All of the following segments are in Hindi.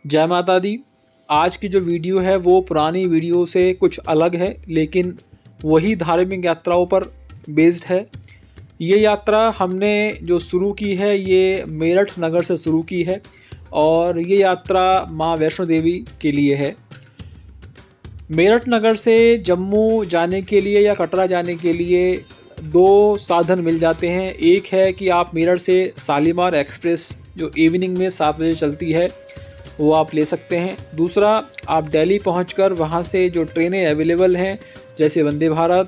जय माता दी। आज की जो वीडियो है वो पुरानी वीडियो से कुछ अलग है, लेकिन वही धार्मिक यात्राओं पर बेस्ड है। ये यात्रा हमने जो शुरू की है ये मेरठ नगर से शुरू की है और ये यात्रा माँ वैष्णो देवी के लिए है। मेरठ नगर से जम्मू जाने के लिए या कटरा जाने के लिए दो साधन मिल जाते हैं। एक है कि आप मेरठ से शालीमार एक्सप्रेस जो इवनिंग में 7 बजे चलती है वो आप ले सकते हैं। दूसरा, आप दिल्ली पहुंचकर वहां से जो ट्रेनें अवेलेबल हैं जैसे वंदे भारत,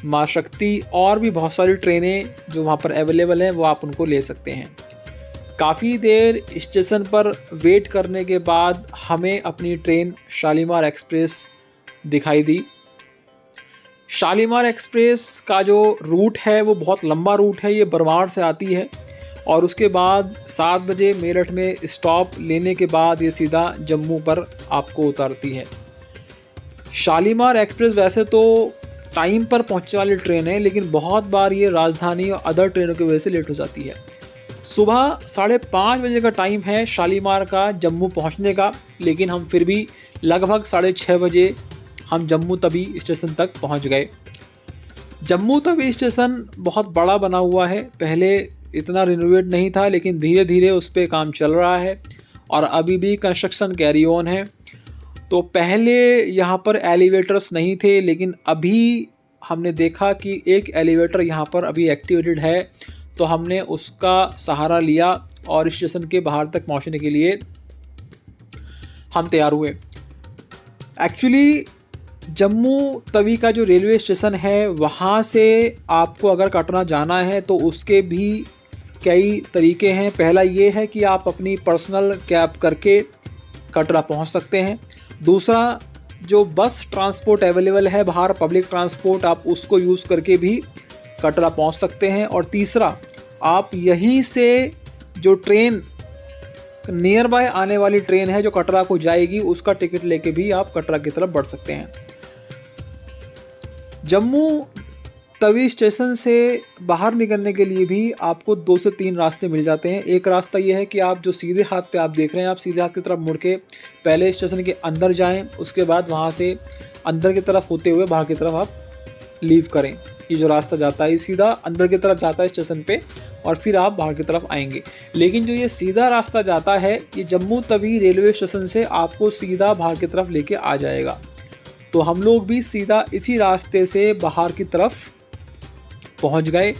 माँ शक्ति और भी बहुत सारी ट्रेनें जो वहां पर अवेलेबल हैं वो आप उनको ले सकते हैं। काफ़ी देर स्टेशन पर वेट करने के बाद हमें अपनी ट्रेन शालीमार एक्सप्रेस दिखाई दी। शालीमार एक्सप्रेस का जो रूट है वो बहुत लंबा रूट है। ये बरवाड़ से आती है और उसके बाद 7 बजे मेरठ में स्टॉप लेने के बाद ये सीधा जम्मू पर आपको उतारती है। शालीमार एक्सप्रेस वैसे तो टाइम पर पहुंचने वाली ट्रेन है, लेकिन बहुत बार ये राजधानी और अदर ट्रेनों की वजह से लेट हो जाती है। सुबह 5:30 बजे का टाइम है शालीमार का जम्मू पहुंचने का, लेकिन हम फिर भी लगभग 6:30 बजे हम जम्मू तवी स्टेशन तक पहुंच गए। जम्मू तवी स्टेशन बहुत बड़ा बना हुआ है। पहले इतना रिनोवेट नहीं था, लेकिन धीरे धीरे उस पर काम चल रहा है और अभी भी कंस्ट्रक्शन कैरी ऑन है। तो पहले यहाँ पर एलिवेटर्स नहीं थे, लेकिन अभी हमने देखा कि एक एलिवेटर यहाँ पर अभी एक्टिवेटेड है, तो हमने उसका सहारा लिया और स्टेशन के बाहर तक पहुँचने के लिए हम तैयार हुए। एक्चुअली जम्मू तवी का जो रेलवे स्टेशन है वहाँ से आपको अगर कटरा जाना है तो उसके भी कई तरीके हैं। पहला ये है कि आप अपनी पर्सनल कैब करके कटरा पहुँच सकते हैं। दूसरा, जो बस ट्रांसपोर्ट अवेलेबल है बाहर, पब्लिक ट्रांसपोर्ट, आप उसको यूज़ करके भी कटरा पहुँच सकते हैं। और तीसरा, आप यहीं से जो ट्रेन नियर बाय आने वाली ट्रेन है जो कटरा को जाएगी उसका टिकट लेके भी आप कटरा की तरफ बढ़ सकते हैं। जम्मू तवी स्टेशन से बाहर निकलने के लिए भी आपको 2 से 3 रास्ते मिल जाते हैं। एक रास्ता ये है कि आप जो सीधे हाथ पे आप देख रहे हैं, आप सीधे हाथ की तरफ मुड़ के पहले स्टेशन के अंदर जाएं, उसके बाद वहाँ से अंदर की तरफ होते हुए बाहर की तरफ आप लीव करें। ये जो रास्ता जाता है सीधा अंदर की तरफ जाता है स्टेशन पे और फिर आप बाहर की तरफ आएंगे। लेकिन जो ये सीधा रास्ता जाता है ये जम्मू तवी रेलवे स्टेशन से आपको सीधा बाहर की तरफ लेके आ जाएगा। तो हम लोग भी सीधा इसी रास्ते से बाहर की तरफ पहुंच गए।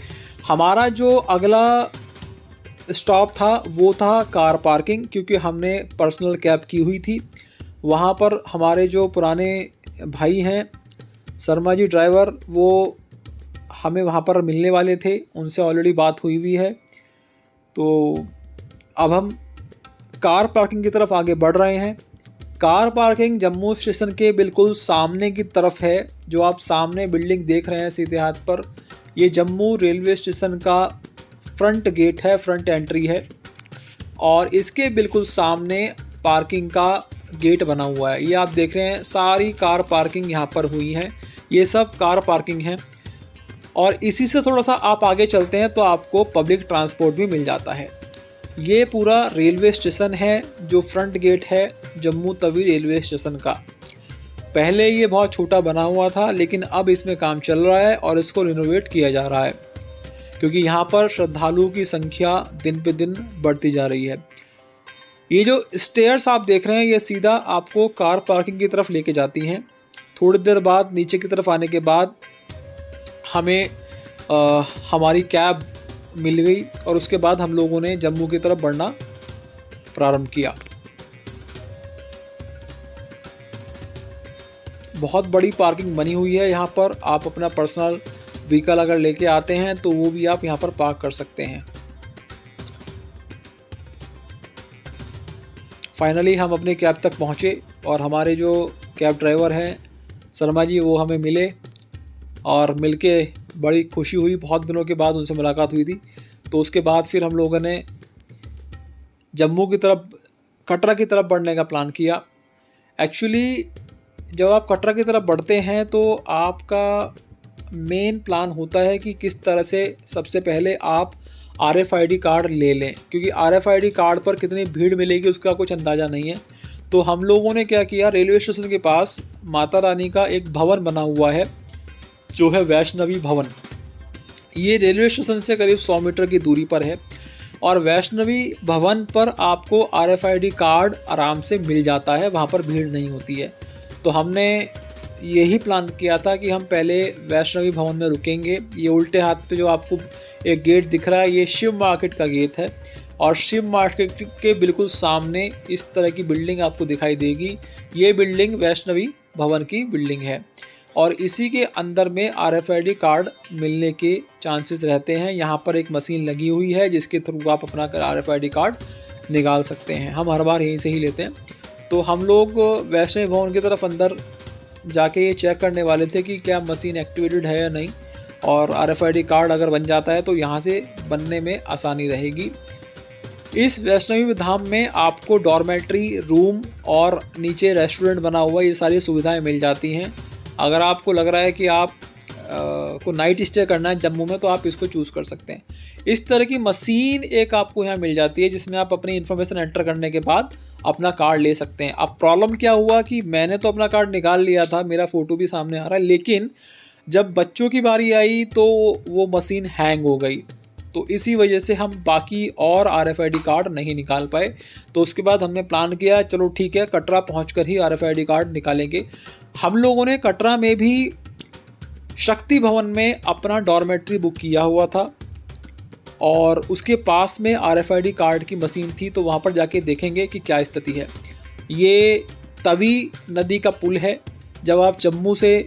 हमारा जो अगला स्टॉप था वो था कार पार्किंग, क्योंकि हमने पर्सनल कैब की हुई थी। वहाँ पर हमारे जो पुराने भाई हैं शर्मा जी ड्राइवर, वो हमें वहाँ पर मिलने वाले थे, उनसे ऑलरेडी बात हुई हुई है। तो अब हम कार पार्किंग की तरफ आगे बढ़ रहे हैं। कार पार्किंग जम्मू स्टेशन के बिल्कुल सामने की तरफ है। जो आप सामने बिल्डिंग देख रहे हैं सीधे हाथ पर, ये जम्मू रेलवे स्टेशन का फ्रंट गेट है, फ्रंट एंट्री है और इसके बिल्कुल सामने पार्किंग का गेट बना हुआ है। ये आप देख रहे हैं सारी कार पार्किंग यहाँ पर हुई है, ये सब कार पार्किंग है। और इसी से थोड़ा सा आप आगे चलते हैं तो आपको पब्लिक ट्रांसपोर्ट भी मिल जाता है। ये पूरा रेलवे स्टेशन है जो फ्रंट गेट है जम्मू तवी रेलवे स्टेशन का। पहले ये बहुत छोटा बना हुआ था, लेकिन अब इसमें काम चल रहा है और इसको रिनोवेट किया जा रहा है, क्योंकि यहाँ पर श्रद्धालुओं की संख्या दिन पे दिन बढ़ती जा रही है। ये जो स्टेयर्स आप देख रहे हैं ये सीधा आपको कार पार्किंग की तरफ लेके जाती हैं। थोड़ी देर बाद नीचे की तरफ आने के बाद हमें हमारी कैब मिल गई और उसके बाद हम लोगों ने जम्मू की तरफ बढ़ना प्रारंभ किया। बहुत बड़ी पार्किंग बनी हुई है यहाँ पर। आप अपना पर्सनल व्हीकल अगर लेके आते हैं तो वो भी आप यहाँ पर पार्क कर सकते हैं। फाइनली हम अपने कैब तक पहुँचे और हमारे जो कैब ड्राइवर हैं शर्मा जी वो हमें मिले और मिलके बड़ी खुशी हुई। बहुत दिनों के बाद उनसे मुलाकात हुई थी। तो उसके बाद फिर हम लोगों ने जम्मू की तरफ, कटरा की तरफ बढ़ने का प्लान किया। एक्चुअली जब आप कटरा की तरफ बढ़ते हैं तो आपका मेन प्लान होता है कि किस तरह से सबसे पहले आप RFID कार्ड ले लें, क्योंकि RFID कार्ड पर कितनी भीड़ मिलेगी उसका कुछ अंदाज़ा नहीं है। तो हम लोगों ने क्या किया, रेलवे स्टेशन के पास माता रानी का एक भवन बना हुआ है जो है वैष्णवी भवन। ये रेलवे स्टेशन से करीब 100 मीटर की दूरी पर है और वैष्णवी भवन पर आपको RFID कार्ड आराम से मिल जाता है, वहाँ पर भीड़ नहीं होती है। तो हमने यही प्लान किया था कि हम पहले वैष्णवी भवन में रुकेंगे। ये उल्टे हाथ पे जो आपको एक गेट दिख रहा है, ये शिव मार्केट का गेट है और शिव मार्केट के बिल्कुल सामने इस तरह की बिल्डिंग आपको दिखाई देगी। ये बिल्डिंग वैष्णवी भवन की बिल्डिंग है और इसी के अंदर में RFID कार्ड मिलने के चांसेस रहते हैं। यहाँ पर एक मशीन लगी हुई है जिसके थ्रू आप अपना RFID कार्ड निकाल सकते हैं। हम हर बार यहीं से ही लेते हैं। तो हम लोग वैष्णवी भवन की तरफ अंदर जाके ये चेक करने वाले थे कि क्या मशीन एक्टिवेटेड है या नहीं, और RFID कार्ड अगर बन जाता है तो यहाँ से बनने में आसानी रहेगी। इस वैष्णवी धाम में आपको डॉर्मेट्री, रूम और नीचे रेस्टोरेंट बना हुआ, ये सारी सुविधाएं मिल जाती हैं। अगर आपको लग रहा है कि आप को नाइट स्टे करना है जम्मू में तो आप इसको चूज़ कर सकते हैं। इस तरह की मशीन एक आपको यहाँ मिल जाती है जिसमें आप अपनी इन्फॉर्मेशन एंटर करने के बाद अपना कार्ड ले सकते हैं। अब प्रॉब्लम क्या हुआ कि मैंने तो अपना कार्ड निकाल लिया था, मेरा फ़ोटो भी सामने आ रहा है, लेकिन जब बच्चों की बारी आई तो वो मशीन हैंग हो गई। तो इसी वजह से हम बाकी और RFID कार्ड नहीं निकाल पाए। तो उसके बाद हमने प्लान किया, चलो ठीक है, कटरा पहुंचकर ही RFID कार्ड निकालेंगे। हम लोगों ने कटरा में भी शक्ति भवन में अपना डॉर्मेट्री बुक किया हुआ था और उसके पास में RFID कार्ड की मशीन थी, तो वहाँ पर जाके देखेंगे कि क्या स्थिति है। ये तवी नदी का पुल है। जब आप जम्मू से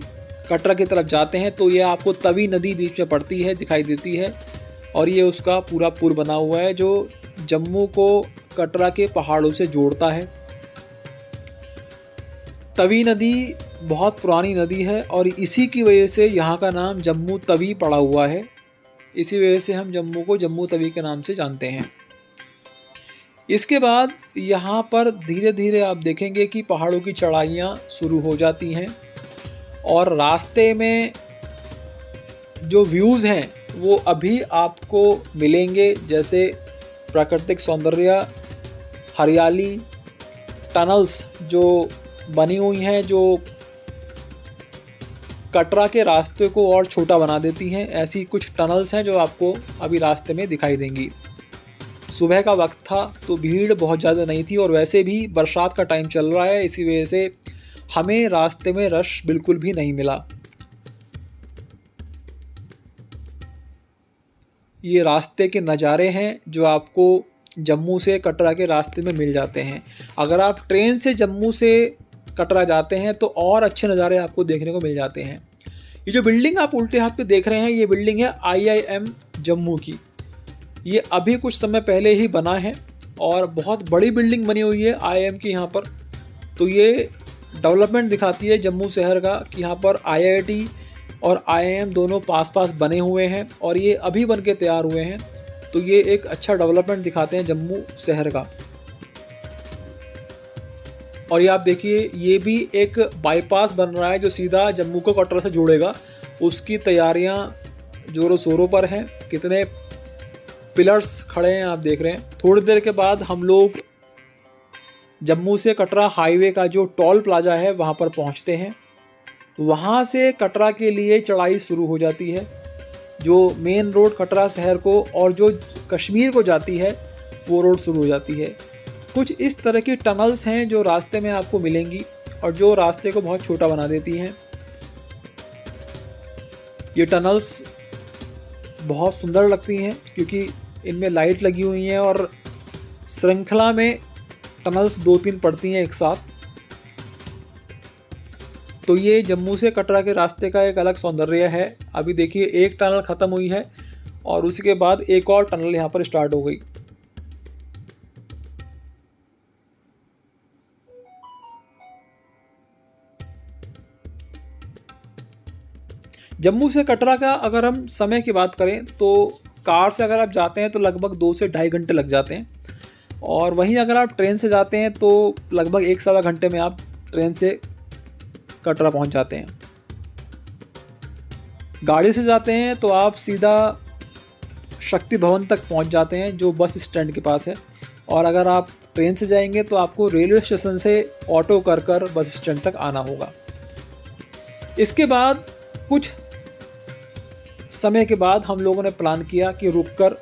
कटरा की तरफ जाते हैं तो ये आपको तवी नदी बीच में पड़ती है, दिखाई देती है, और ये उसका पूरा पुल बना हुआ है जो जम्मू को कटरा के पहाड़ों से जोड़ता है। तवी नदी बहुत पुरानी नदी है और इसी की वजह से यहाँ का नाम जम्मू तवी पड़ा हुआ है। इसी वजह से हम जम्मू को जम्मू तवी के नाम से जानते हैं। इसके बाद यहाँ पर धीरे धीरे आप देखेंगे कि पहाड़ों की चढ़ाइयाँ शुरू हो जाती हैं और रास्ते में जो व्यूज़ हैं वो अभी आपको मिलेंगे, जैसे प्राकृतिक सौंदर्य, हरियाली, टनल्स जो बनी हुई हैं जो कटरा के रास्ते को और छोटा बना देती हैं। ऐसी कुछ टनल्स हैं जो आपको अभी रास्ते में दिखाई देंगी। सुबह का वक्त था तो भीड़ बहुत ज़्यादा नहीं थी और वैसे भी बरसात का टाइम चल रहा है, इसी वजह से हमें रास्ते में रश बिल्कुल भी नहीं मिला। ये रास्ते के नज़ारे हैं जो आपको जम्मू से कटरा के रास्ते में मिल जाते हैं। अगर आप ट्रेन से जम्मू से कटरा जाते हैं तो और अच्छे नज़ारे आपको देखने को मिल जाते हैं। ये जो बिल्डिंग आप उल्टे हाथ पे देख रहे हैं, ये बिल्डिंग है IIM जम्मू की। ये अभी कुछ समय पहले ही बना है और बहुत बड़ी बिल्डिंग बनी हुई है IIM की यहाँ पर। तो ये डेवलपमेंट दिखाती है जम्मू शहर का कि यहाँ पर IIT और IIM दोनों पास पास बने हुए हैं और ये अभी बन के तैयार हुए हैं। तो ये एक अच्छा डेवलपमेंट दिखाते हैं जम्मू शहर का। और ये आप देखिए, ये भी एक बाईपास बन रहा है जो सीधा जम्मू को कटरा से जोड़ेगा। उसकी तैयारियां जोरों शोरों पर हैं। कितने पिलर्स खड़े हैं आप देख रहे हैं। थोड़ी देर के बाद हम लोग जम्मू से कटरा हाईवे का जो टोल प्लाजा है वहाँ पर पहुँचते हैं। वहाँ से कटरा के लिए चढ़ाई शुरू हो जाती है। जो मेन रोड कटरा शहर को और जो कश्मीर को जाती है वो रोड शुरू हो जाती है। कुछ इस तरह की टनल्स हैं जो रास्ते में आपको मिलेंगी और जो रास्ते को बहुत छोटा बना देती हैं। ये टनल्स बहुत सुंदर लगती हैं क्योंकि इनमें लाइट लगी हुई हैं और श्रृंखला में टनल्स 2-3 पड़ती हैं एक साथ। तो ये जम्मू से कटरा के रास्ते का एक अलग सौंदर्य है। अभी देखिए, एक टनल ख़त्म हुई है और उसके बाद एक और टनल यहाँ पर स्टार्ट हो गई। जम्मू से कटरा का अगर हम समय की बात करें तो कार से अगर आप जाते हैं तो लगभग 2 से ढाई घंटे लग जाते हैं और वहीं अगर आप ट्रेन से जाते हैं तो लगभग 1-1.25 घंटे में आप ट्रेन से कटरा पहुंच जाते हैं। गाड़ी से जाते हैं तो आप सीधा शक्ति भवन तक पहुंच जाते हैं जो बस स्टैंड के पास है। और अगर आप ट्रेन से जाएंगे तो आपको रेलवे स्टेशन से ऑटो कर बस स्टैंड तक आना होगा। इसके बाद कुछ समय के बाद हम लोगों ने प्लान किया कि रुककर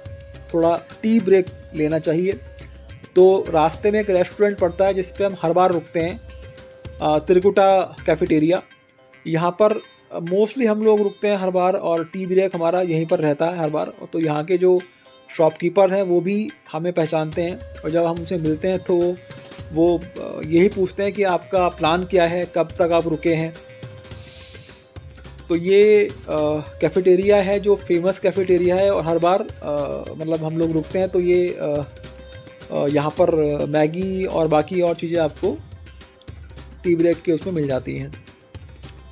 थोड़ा टी ब्रेक लेना चाहिए। तो रास्ते में एक रेस्टोरेंट पड़ता है जिस पे हम हर बार रुकते हैं, त्रिकुटा कैफेटेरिया। यहाँ पर मोस्टली हम लोग रुकते हैं हर बार और टी ब्रेक हमारा यहीं पर रहता है हर बार। तो यहाँ के जो शॉपकीपर हैं वो भी हमें पहचानते हैं और जब हम उनसे मिलते हैं तो वो यही पूछते हैं कि आपका प्लान क्या है, कब तक आप रुके हैं। तो ये कैफेटेरिया है जो फेमस कैफेटेरिया है और हर बार मतलब हम लोग रुकते हैं तो ये यहाँ पर मैगी और बाकी और चीज़ें आपको टी ब्रेक के उसमें मिल जाती हैं।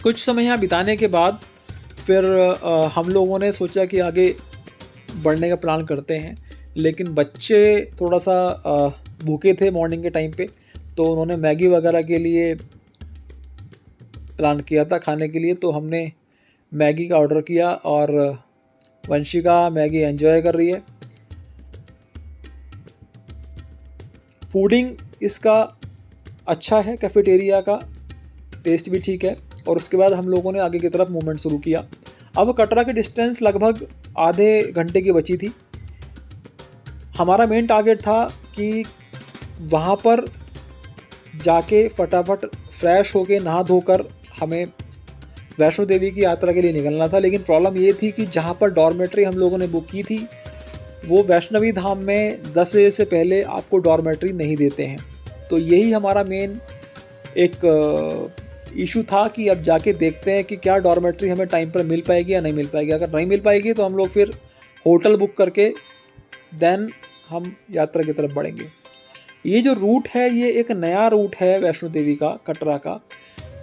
कुछ समय यहाँ बिताने के बाद फिर हम लोगों ने सोचा कि आगे बढ़ने का प्लान करते हैं, लेकिन बच्चे थोड़ा सा भूखे थे मॉर्निंग के टाइम पे, तो उन्होंने मैगी वगैरह के लिए प्लान किया था खाने के लिए। तो हमने मैगी का ऑर्डर किया और वंशिका मैगी एंजॉय कर रही है। फूडिंग इसका अच्छा है, कैफेटेरिया का टेस्ट भी ठीक है। और उसके बाद हम लोगों ने आगे की तरफ मूवमेंट शुरू किया। अब कटरा की डिस्टेंस लगभग आधे घंटे की बची थी। हमारा मेन टारगेट था कि वहाँ पर जाके फटाफट फ्रेश होके नहा धोकर हमें वैष्णो देवी की यात्रा के लिए निकलना था। लेकिन प्रॉब्लम ये थी कि जहाँ पर डॉर्मेट्री हम लोगों ने बुक की थी वो वैष्णवी धाम में 10 बजे से पहले आपको डॉर्मेट्री नहीं देते हैं। तो यही हमारा मेन एक इशू था कि अब जाके देखते हैं कि क्या डॉर्मेट्री हमें टाइम पर मिल पाएगी या नहीं मिल पाएगी। अगर नहीं मिल पाएगी तो हम लोग फिर होटल बुक करके देन हम यात्रा की तरफ बढ़ेंगे। ये जो रूट है ये एक नया रूट है वैष्णो देवी का, कटरा का।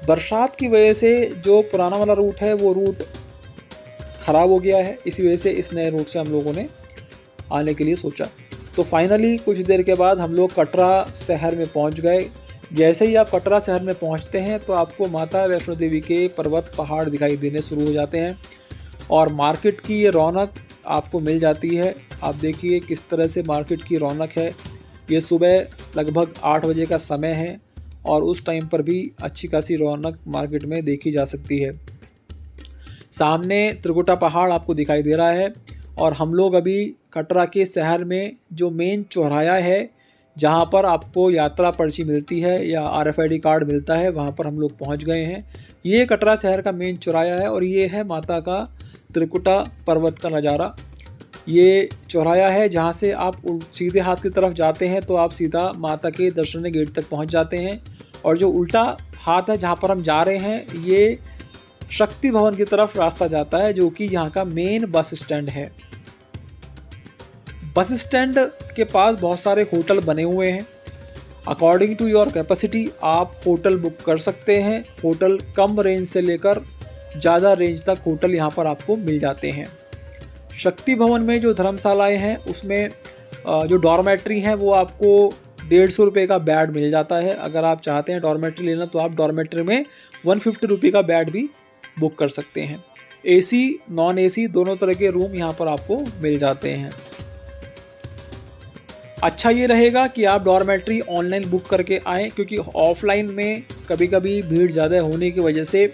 बरसात की वजह से जो पुराना वाला रूट है वो रूट ख़राब हो गया है, इसी वजह से इस नए रूट से हम लोगों ने आने के लिए सोचा। तो फाइनली कुछ देर के बाद हम लोग कटरा शहर में पहुंच गए। जैसे ही आप कटरा शहर में पहुंचते हैं तो आपको माता वैष्णो देवी के पर्वत पहाड़ दिखाई देने शुरू हो जाते हैं और मार्केट की ये रौनक आपको मिल जाती है। आप देखिए किस तरह से मार्केट की रौनक है। ये सुबह लगभग 8 बजे का समय है और उस टाइम पर भी अच्छी खासी रौनक मार्केट में देखी जा सकती है। सामने त्रिकुटा पहाड़ आपको दिखाई दे रहा है और हम लोग अभी कटरा के शहर में जो मेन चौराहा है जहाँ पर आपको यात्रा पर्ची मिलती है या RFID कार्ड मिलता है, वहाँ पर हम लोग पहुँच गए हैं। ये कटरा शहर का मेन चौराहा है और ये है माता का त्रिकुटा पर्वत का नज़ारा। ये चौराहा है जहाँ से आप सीधे हाथ की तरफ जाते हैं तो आप सीधा माता के दर्शनीय गेट तक पहुँच जाते हैं और जो उल्टा हाथ है जहाँ पर हम जा रहे हैं ये शक्ति भवन की तरफ रास्ता जाता है जो कि यहाँ का मेन बस स्टैंड है। बस स्टैंड के पास बहुत सारे होटल बने हुए हैं। अकॉर्डिंग टू योर कैपेसिटी आप होटल बुक कर सकते हैं। होटल कम रेंज से लेकर ज़्यादा रेंज तक होटल यहाँ पर आपको मिल जाते हैं। शक्ति भवन में जो धर्मशालाएँ हैं उसमें जो डॉर्मेट्री हैं वो आपको 150 रुपये का बेड मिल जाता है। अगर आप चाहते हैं डॉर्मेट्री लेना तो आप डॉर्मेट्री में 150 रुपये का बेड भी बुक कर सकते हैं। AC नॉन AC दोनों तरह के रूम यहाँ पर आपको मिल जाते हैं। अच्छा ये रहेगा कि आप डॉर्मेट्री ऑनलाइन बुक करके आएँ क्योंकि ऑफलाइन में कभी कभी भीड़ ज़्यादा होने की वजह से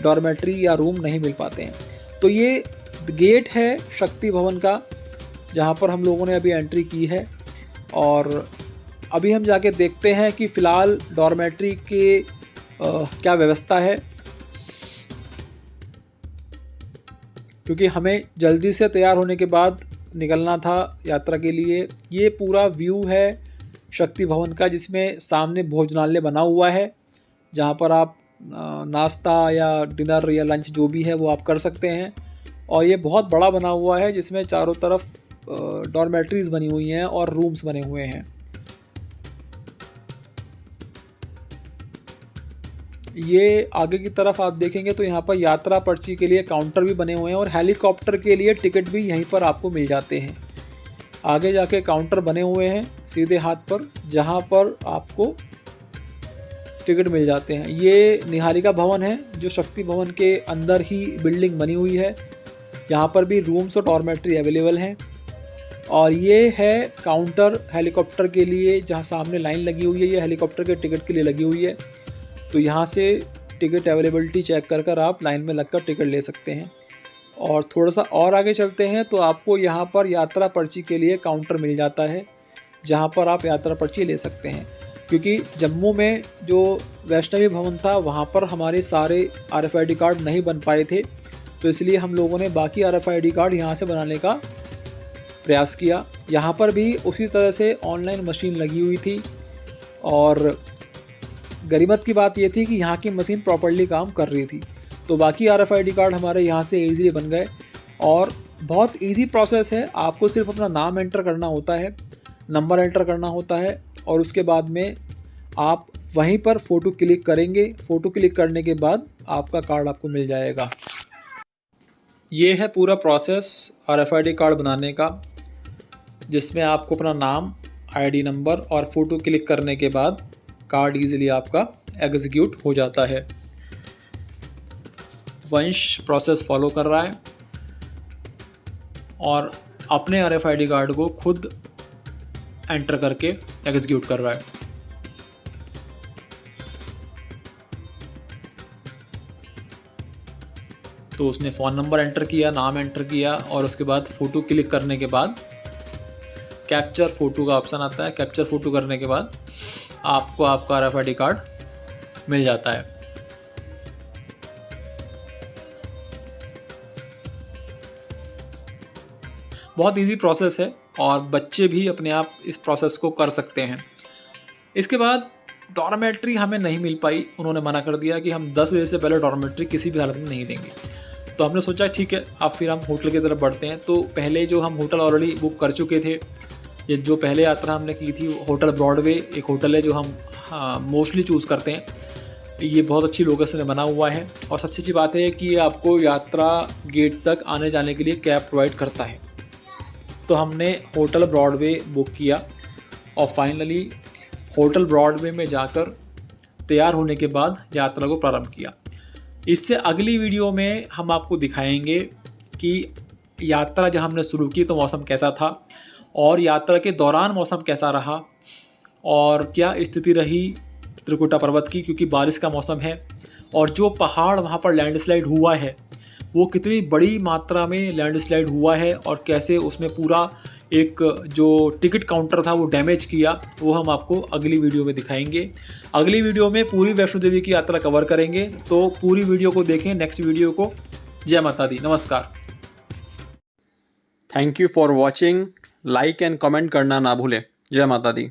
डॉर्मेट्री या रूम नहीं मिल पाते हैं। तो ये गेट है शक्ति भवन का जहाँ पर हम लोगों ने अभी एंट्री की है और अभी हम जाके देखते हैं कि फ़िलहाल डॉर्मेट्री के क्या व्यवस्था है, क्योंकि हमें जल्दी से तैयार होने के बाद निकलना था यात्रा के लिए। ये पूरा व्यू है शक्ति भवन का जिसमें सामने भोजनालय बना हुआ है जहाँ पर आप नाश्ता या डिनर या लंच जो भी है वो आप कर सकते हैं। और ये बहुत बड़ा बना हुआ है जिसमें चारों तरफ डॉर्मेट्रीज़ बनी हुई हैं और रूम्स बने हुए हैं। ये आगे की तरफ आप देखेंगे तो यहाँ पर यात्रा पर्ची के लिए काउंटर भी बने हुए हैं और हेलीकॉप्टर के लिए टिकट भी यहीं पर आपको मिल जाते हैं। आगे जाके काउंटर बने हुए हैं सीधे हाथ पर जहाँ पर आपको टिकट मिल जाते हैं। ये निहारिका भवन है जो शक्ति भवन के अंदर ही बिल्डिंग बनी हुई है यहाँ पर भी रूम्स और डॉर्मेट्री अवेलेबल हैं। और ये है काउंटर हेलीकॉप्टर के लिए, जहाँ सामने लाइन लगी हुई है, ये हेलीकॉप्टर के टिकट के लिए लगी हुई है। तो यहाँ से टिकट अवेलेबिलिटी चेक कर कर आप लाइन में लगकर टिकट ले सकते हैं। और थोड़ा सा और आगे चलते हैं तो आपको यहाँ पर यात्रा पर्ची के लिए काउंटर मिल जाता है, जहाँ पर आप यात्रा पर्ची ले सकते हैं। क्योंकि जम्मू में जो वैष्णवी भवन था वहाँ पर हमारे सारे RFID कार्ड नहीं बन पाए थे, तो इसलिए हम लोगों ने बाकी RFID कार्ड यहाँ से बनाने का प्रयास किया। यहाँ पर भी उसी तरह से ऑनलाइन मशीन लगी हुई थी और गरीबत की बात ये थी कि यहाँ की मशीन प्रॉपर्ली काम कर रही थी, तो बाकी RFID कार्ड हमारे यहाँ से ईज़िली बन गए। और बहुत ईजी प्रोसेस है, आपको सिर्फ अपना नाम एंटर करना होता है, नंबर एंटर करना होता है और उसके बाद में आप वहीं पर फ़ोटो क्लिक करेंगे। फ़ोटो क्लिक करने के बाद आपका कार्ड आपको मिल जाएगा। ये है पूरा प्रोसेस RFID कार्ड बनाने का, जिसमें आपको अपना नाम, ID नंबर और फ़ोटो क्लिक करने के बाद कार्ड ईज़िली आपका एग्जीक्यूट हो जाता है। वंश प्रोसेस फॉलो कर रहा है और अपने RFID कार्ड को खुद एंटर करके एग्जीक्यूट कर रहा है। तो उसने फ़ोन नंबर एंटर किया, नाम एंटर किया और उसके बाद फ़ोटो क्लिक करने के बाद कैप्चर फ़ोटो का ऑप्शन आता है। कैप्चर फ़ोटो करने के बाद आपको आपका RFID कार्ड मिल जाता है। बहुत इजी प्रोसेस है और बच्चे भी अपने आप इस प्रोसेस को कर सकते हैं। इसके बाद डॉर्मेट्री हमें नहीं मिल पाई, उन्होंने मना कर दिया कि हम 10 बजे से पहले डॉर्मेट्री किसी भी हालत में नहीं देंगे। तो हमने सोचा ठीक है, अब फिर हम होटल की तरफ बढ़ते हैं। तो पहले जो हम होटल ऑलरेडी बुक कर चुके थे, ये जो पहले यात्रा हमने की थी, होटल ब्रॉडवे एक होटल है जो हम मोस्टली चूज़ करते हैं। ये बहुत अच्छी लोकेशन में बना हुआ है और सबसे अच्छी बात है कि ये आपको यात्रा गेट तक आने जाने के लिए कैब प्रोवाइड करता है। तो हमने होटल ब्रॉडवे बुक किया और फाइनली होटल ब्रॉडवे में जाकर तैयार होने के बाद यात्रा को प्रारंभ किया। इससे अगली वीडियो में हम आपको दिखाएंगे कि यात्रा जब हमने शुरू की तो मौसम कैसा था और यात्रा के दौरान मौसम कैसा रहा और क्या स्थिति रही त्रिकुटा पर्वत की, क्योंकि बारिश का मौसम है। और जो पहाड़ वहाँ पर लैंडस्लाइड हुआ है वो कितनी बड़ी मात्रा में लैंडस्लाइड हुआ है और कैसे उसने पूरा एक जो टिकट काउंटर था वो डैमेज किया, वो हम आपको अगली वीडियो में दिखाएंगे। अगली वीडियो में पूरी वैष्णो देवी की यात्रा कवर करेंगे, तो पूरी वीडियो को देखें, नेक्स्ट वीडियो को। जय माता दी, नमस्कार। Thank you for watching. Like and comment करना ना भूलें। जय माता दी।